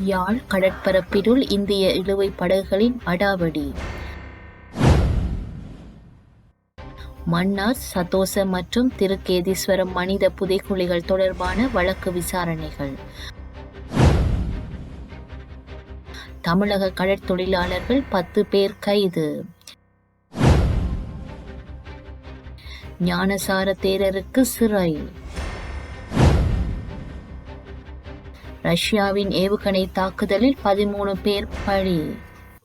யாழ் கடற்பரப்பினுள் இந்திய இழுவைப் படகுகளின் அடாவடி. மன்னார், சதோச மற்றும் திருக்கேதீஸ்வரம் மனித புதைகுழிகள் தொடர்பான வழக்கு விசாரணைகள். தமிழக கடற்தொழிலாளர்கள் 10 பேர் கைது. ஞானசார தேரருக்கு சிறை. ரஷ்யாவின் ஏவுகணை தாக்குதலில் 13 பேர் பலி.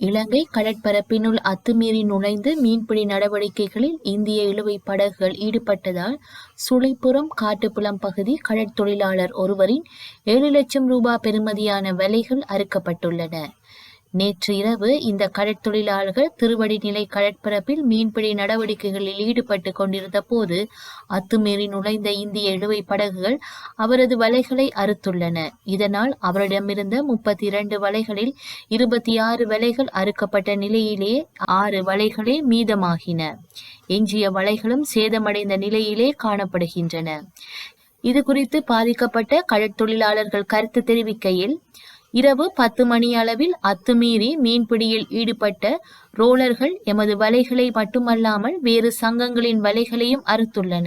இலங்கை கடற்பரப்பினுள் அத்துமீறி நுழைந்து மீன்பிடி நடவடிக்கைகளில் இந்திய இழுவைப் படகுகள் ஈடுபட்டதால் சுளைப்புறம் காட்டுப்புலம் பகுதி கடற்தொழிலாளர் ஒருவரின் 7 லட்சம் ரூபாய் பெறுமதியான வலைகள் அறுக்கப்பட்டுள்ளன. நேற்று இரவு இந்த கடற்தொழிலாளர்கள் திருவடிநிலை கடற்பரப்பில் மீன்பிடி நடவடிக்கைகளில் ஈடுபட்டு கொண்டிருந்த போது அத்துமீறி நுழைந்த இந்திய இழுவைப் படகுகள் அவரது வலைகளை அறுத்துள்ளன. இதனால் அவரிடமிருந்த 32 வலைகளில் 26 வலைகள் அறுக்கப்பட்ட நிலையிலே 6 வலைகளே மீதமாகின. எஞ்சிய வலைகளும் சேதமடைந்த நிலையிலே காணப்படுகின்றன. இது குறித்து பாதிக்கப்பட்ட கடற்தொழிலாளர்கள் கருத்து தெரிவிக்கையில், இரவு 10 மணி அளவில் அத்துமீறி மீன்பிடியில் ஈடுபட்ட ரோலர்கள் எமது வலைகளை மட்டுமல்லாமல் வேறு சங்கங்களின் வலைகளையும் அறுத்துள்ளன.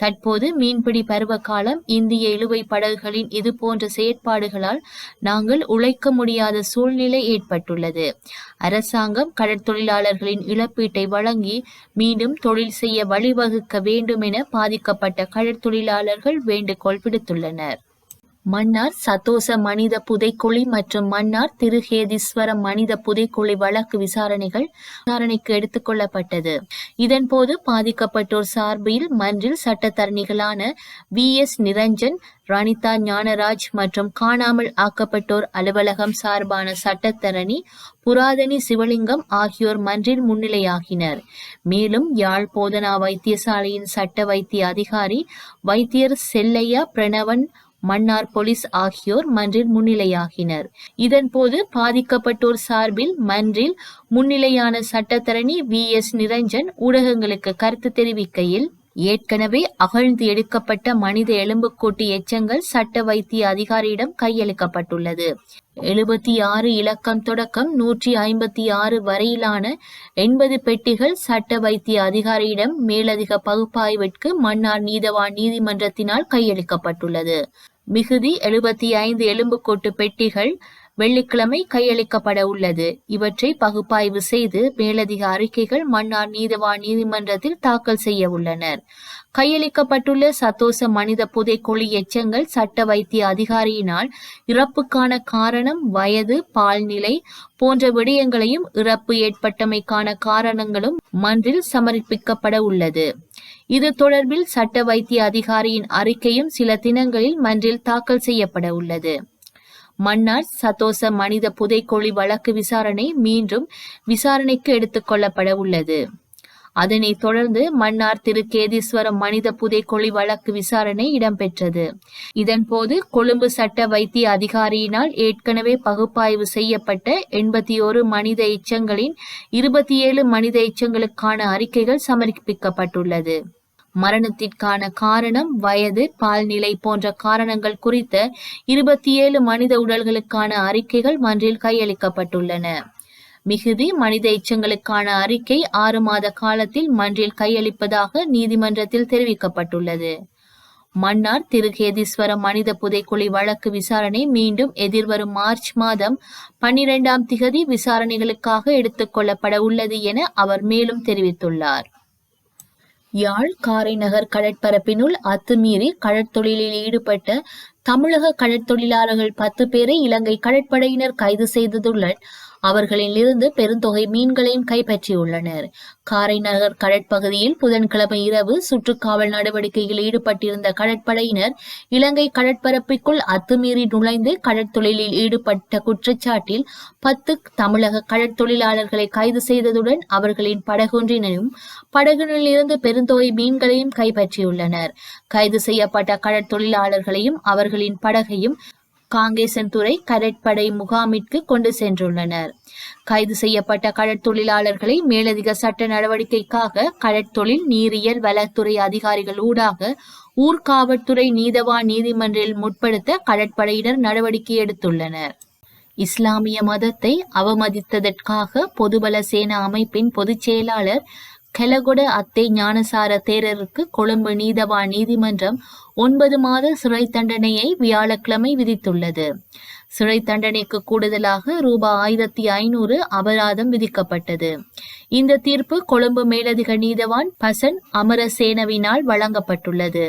தற்போது மீன்பிடி பருவகாலம். இந்திய இழுவைப் படகுகளின் இதுபோன்ற செயற்பாடுகளால் நாங்கள் உழைக்க முடியாத சூழ்நிலை ஏற்பட்டுள்ளது. அரசாங்கம் கடற்தொழிலாளர்களின் இழப்பீட்டை வழங்கி மீண்டும் தொழில் செய்ய வழிவகுக்க வேண்டும் என பாதிக்கப்பட்ட கடற்தொழிலாளர்கள் வேண்டுகோள் விடுத்துள்ளனர். மன்னார் சதோச மனித புதைக்குழி மற்றும் மன்னார் திருக்கேதீஸ்வரம் மனித புதைக்குழி வழக்கு விசாரணைக்கு எடுத்துக் கொள்ளப்பட்டது. இதன்போது பாதிக்கப்பட்டோர் சார்பில் மன்றில் சட்டத்தரணிகளான VS நிரஞ்சன், ரணிதா ஞானராஜ் மற்றும் காணாமல் ஆக்கப்பட்டோர் அலுவலகம் சார்பான சட்டத்தரணி புராதனி சிவலிங்கம் ஆகியோர் மன்றில் முன்னிலையாகினர். மேலும் யாழ் போதனா வைத்தியசாலையின் சட்ட வைத்திய அதிகாரி வைத்தியர் செல்லையா பிரணவன், மன்னார் போலீஸ் ஆகியோர் மன்றில் முன்னிலையாகினர். இதன்போது பாதிக்கப்பட்டோர் சார்பில் மன்றில் முன்னிலையான சட்டத்தரணி VS நிரஞ்சன் ஊடகங்களுக்கு கருத்து தெரிவிக்கையில், ஏற்கனவே அகழ்ந்து எடுக்கப்பட்ட மனித எலும்புக்கூட்டு எச்சங்கள் சட்ட வைத்திய அதிகாரியிடம் கையளிக்கப்பட்டுள்ளது. 76 இலக்கம் தொடக்கம் 156 வரையிலான 80 பெட்டிகள் சட்ட வைத்திய அதிகாரியிடம் மேலதிக பகுப்பாய்விற்கு மன்னார் நீதவான் நீதிமன்றத்தினால் கையளிக்கப்பட்டுள்ளது. மிகுதி 75 எலும்புக்கூட்டு பெட்டிகள் வெள்ளிக்கிழமை கையளிக்கப்பட உள்ளது. இவற்றை பகுப்பாய்வு செய்து மேலதிக அறிக்கைகள் மன்னார் நீதவான் நீதிமன்றத்தில் தாக்கல் செய்ய உள்ளனர். கையளிக்கப்பட்டுள்ள சதோச மனித புதைக்குழி எச்சங்கள் சட்ட வைத்திய அதிகாரியினால் இறப்புக்கான காரணம், வயது, பால்நிலை போன்ற விடயங்களையும் இறப்பு ஏற்பட்டமைக்கான காரணங்களும் மன்றில் சமர்ப்பிக்கப்பட உள்ளது. இது தொடர்பில் சட்ட வைத்திய அதிகாரியின் அறிக்கையும் சில தினங்களில் மன்றில் தாக்கல் செய்யப்பட உள்ளது. மன்னார் சதோச மனித புதைக்குழி வழக்கு விசாரணை மீண்டும் விசாரணைக்கு எடுத்துக் கொள்ளப்பட உள்ளது. அதனைத் தொடர்ந்து மன்னார் திருக்கேதீஸ்வரம் மனித புதைக்குழி வழக்கு விசாரணை இடம்பெற்றது. இதன்போது கொழும்பு சட்ட வைத்திய அதிகாரியினால் ஏற்கனவே பகுப்பாய்வு செய்யப்பட்ட 81 மனித எச்சங்களின் 27 மனித எச்சங்களுக்கான அறிக்கைகள் சமர்ப்பிக்கப்பட்டுள்ளது. மரணத்திற்கான காரணம், வயது, பால்நிலை போன்ற காரணங்கள் குறித்த 27 மனித உடல்களுக்கான அறிக்கைகள் மன்றில் கையளிக்கப்பட்டுள்ளன. மிகுதி மனித எச்சங்களுக்கான அறிக்கை 6 மாத காலத்தில் மன்றில் கையளிப்பதாக நீதிமன்றத்தில் தெரிவிக்கப்பட்டுள்ளது. மன்னார் திருக்கேதீஸ்வரம் மனித புதைக்குழி வழக்கு விசாரணை மீண்டும் எதிர்வரும் மார்ச் மாதம் 12ஆம் திகதி விசாரணைகளுக்காக எடுத்துக் கொள்ளப்பட உள்ளது என அவர் மேலும் தெரிவித்துள்ளார். யாழ் காரைநகர் கடற்பரப்பினுள் அத்துமீறி கடற்தொழிலில் ஈடுபட்ட தமிழக கடற்தொழிலாளர்கள் 10 பேரை இலங்கை கடற்படையினர் கைது செய்ததுடன் அவர்களிலிருந்து பெருந்தொகை மீன்களையும் கைப்பற்றியுள்ளனர். காரைநகர் கடற்பகுதியில் புதன்கிழமை இரவு சுற்றுக்காவல் நடவடிக்கையில் ஈடுபட்டிருந்த கடற்படையினர் இலங்கை கடற்பரப்பிற்குள் அத்துமீறி நுழைந்து கடற்தொழிலில் ஈடுபட்ட குற்றச்சாட்டில் 10 தமிழக கடற்தொழிலாளர்களை கைது செய்ததுடன் அவர்களின் படகொன்றினையும் படகுகளில் இருந்து பெருந்தொகை மீன்களையும் கைப்பற்றியுள்ளனர். கைது செய்யப்பட்ட கடற்தொழிலாளர்களையும் அவர்களின் படகையும் காங்கேசன்துறை கடற்படை முகாமிற்கு கொண்டு சென்றுள்ளனர். கைது செய்யப்பட்ட கடற்தொழிலாளர்களை மேலதிக சட்ட நடவடிக்கைக்காக கடற்தொழில் நீரியல் வளத்துறை அதிகாரிகள் ஊடாக ஊர்காவற்துறை நீதவான் நீதிமன்றில் முற்படுத்த கடற்படையினர் நடவடிக்கை எடுத்துள்ளனர். இஸ்லாமிய மதத்தை அவமதித்ததற்காக பொதுபல சேனா அமைப்பின் பொதுச் செயலாளர் கெலகொட அத்தே ஞானசார தேரருக்கு கொழும்பு நீதவான் நீதிமன்றம் 9 மாத சிறை தண்டனையை வியாழக்கிழமை விதித்துள்ளது. சிறை தண்டனைக்கு கூடுதலாக ரூபாய் 1500 அபராதம் விதிக்கப்பட்டது. இந்த தீர்ப்பு கொழும்பு மேலதிக நீதவான் பசன் அமரசேனவினால் வழங்கப்பட்டுள்ளது.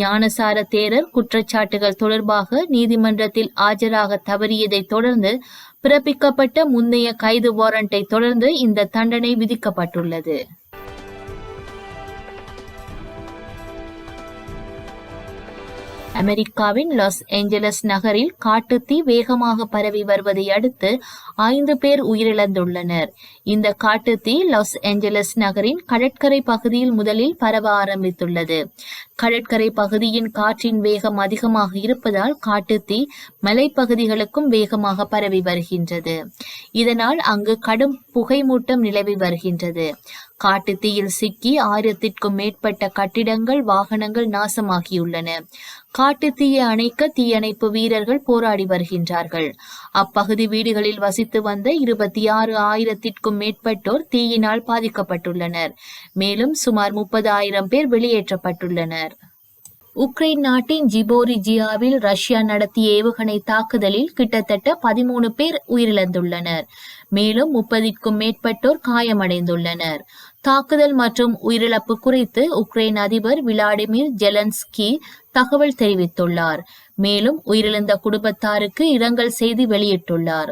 ஞானசார தேரர் குற்றச்சாட்டுகள் தொடர்பாக நீதிமன்றத்தில் ஆஜராக தவறியதை தொடர்ந்து பிறப்பிக்கப்பட்ட முந்தைய கைது வாரண்டை தொடர்ந்து இந்த தண்டனை விதிக்கப்பட்டுள்ளது. அமெரிக்காவின் லாஸ் ஏஞ்சலஸ் நகரில் காட்டுத்தீ வேகமாக பரவி வருவதை அடுத்து 5 பேர் உயிரிழந்துள்ளனர். இந்த காட்டுத்தீ லாஸ் ஏஞ்சலஸ் நகரின் கடற்கரை பகுதியில் முதலில் பரவ ஆரம்பித்துள்ளது. கடற்கரை பகுதியின் காற்றின் வேகம் அதிகமாக இருப்பதால் காட்டுத்தீ மலைப்பகுதிகளுக்கும் வேகமாக பரவி வருகின்றது. இதனால் அங்கு கடும் புகைமூட்டம் நிலவி வருகின்றது. காட்டுத்தீயில் சிக்கி 1000க்கும் மேற்பட்ட கட்டிடங்கள், வாகனங்கள் நாசமாகியுள்ளன. காட்டுத்தீயை அணைக்க தீயணைப்பு வீரர்கள் போராடி வருகின்றார்கள். அப்பகுதி வீடுகளில் வசித்து வந்த 26,000க்கும் மேற்பட்டோர் தீயினால் பாதிக்கப்பட்டுள்ளனர். மேலும் சுமார் 30,000 பேர் வெளியேற்றப்பட்டுள்ளனர். உக்ரைன் நாட்டின் ஜிபோரிஜியாவில் ரஷ்யா நடத்திய ஏவுகணை தாக்குதலில் கிட்டத்தட்ட 13 பேர் உயிரிழந்துள்ளனர். மேலும் 30க்கும் மேற்பட்டோர் காயமடைந்துள்ளனர். தாக்குதல் மற்றும் உயிரிழப்பு குறித்து உக்ரைன் அதிபர் விளாடிமிர் ஜெலன்ஸ்கி தகவல் தெரிவித்துள்ளார். மேலும் உயிரிழந்த குடும்பத்தாருக்கு இரங்கல் செய்தி வெளியிட்டுள்ளார்.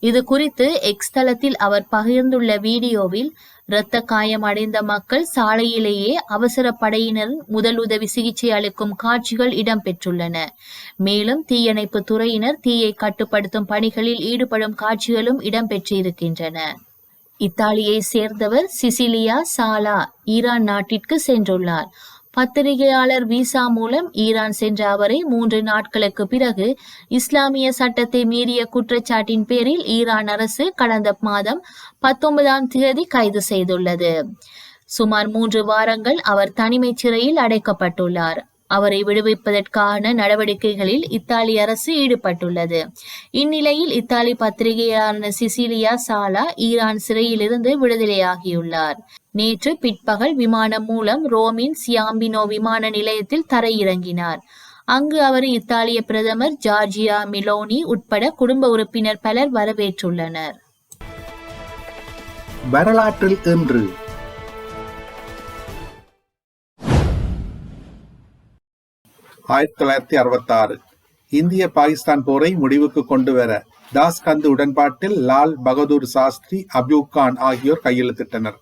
இது குறித்து எக்ஸ் தளத்தில் அவர் பகிர்ந்துள்ள வீடியோவில் இரத்த காயம் அடைந்த மக்கள் சாலையிலேயே அவசர படையினரின் முதலுதவி சிகிச்சை அளிக்கும் காட்சிகள் இடம்பெற்றுள்ளன. மேலும் தீயணைப்பு துறையினர் தீயை கட்டுப்படுத்தும் பணிகளில் ஈடுபடும் காட்சிகளும் இடம்பெற்றிருக்கின்றன. இத்தாலியை சேர்ந்தவர் சிசிலியா சாலா ஈரான் நாட்டிற்கு சென்றுள்ளார். பத்திரிகையாளர் விசா மூலம் ஈரான் சென்ற அவரை 3 நாட்களுக்கு பிறகு இஸ்லாமிய சட்டத்தை மீறிய குற்றச்சாட்டின் பேரில் ஈரான் அரசு கடந்த மாதம் 19ஆம் தேதி கைது செய்துள்ளது. சுமார் 3 வாரங்கள் அவர் தனிமைச் சிறையில் அடைக்கப்பட்டுள்ளார். அவரை விடுவிப்பதற்கான நடவடிக்கைகளில் இத்தாலி அரசு ஈடுபட்டுள்ளது. இந்நிலையில் இத்தாலி பத்திரிகையாளர் சிசிலியா சாலா ஈரான் சிறையிலிருந்து விடுதலையாகியுள்ளார். நேற்று பிற்பகல் விமானம் மூலம் ரோமின் சியாம்பினோ விமான நிலையத்தில் தரையிறங்கினார். அங்கு அவர் இத்தாலிய பிரதமர் ஜார்ஜியா மிலோனி உட்பட குடும்ப உறுப்பினர் பலர் வரவேற்றுள்ளனர். வரலாற்றில் இன்று 1966 இந்திய பாகிஸ்தான் போரை முடிவுக்கு கொண்டு வர தாஸ்கந்து உடன்பாட்டில் லால் பகதூர் சாஸ்திரி, அப்யூப் கான் ஆகியோர் கையெழுத்திட்டனர்.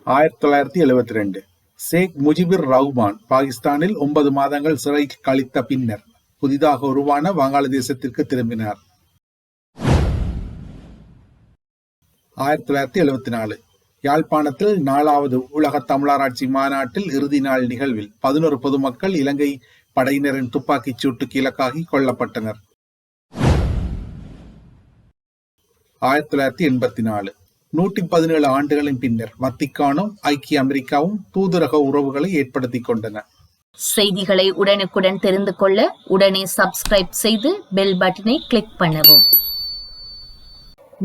1972 ஷேக் முஜிபுர் ரஹ்மான் பாகிஸ்தானில் 9 மாதங்கள் சிறை கழித்த பின்னர் புதிதாக உருவான வங்காளதேசத்திற்கு திரும்பினார். 1974 யாழ்ப்பாணத்தில் 4வது உலக தமிழராட்சி மாநாட்டில் இறுதி நாள் நிகழ்வில் 11 பொதுமக்கள் இலங்கை படையினரின் துப்பாக்கிச் சூட்டுக்கு இலக்காகி கொல்லப்பட்டனர். 1984 117 ஆண்டுகளின் பின்னர் வத்திக்கானும் ஐக்கிய அமெரிக்காவும் தூதரக உறவுகளை ஏற்படுத்திக் கொண்டன. செய்திகளை உடனுக்குடன் தெரிந்து கொள்ள உடனே சப்ஸ்கிரைப் செய்து பெல் பட்டனை கிளிக் பண்ணவும்.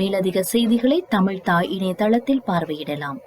மேலதிக செய்திகளை தமிழ் தாய் இணையதளத்தில் பார்வையிடலாம்.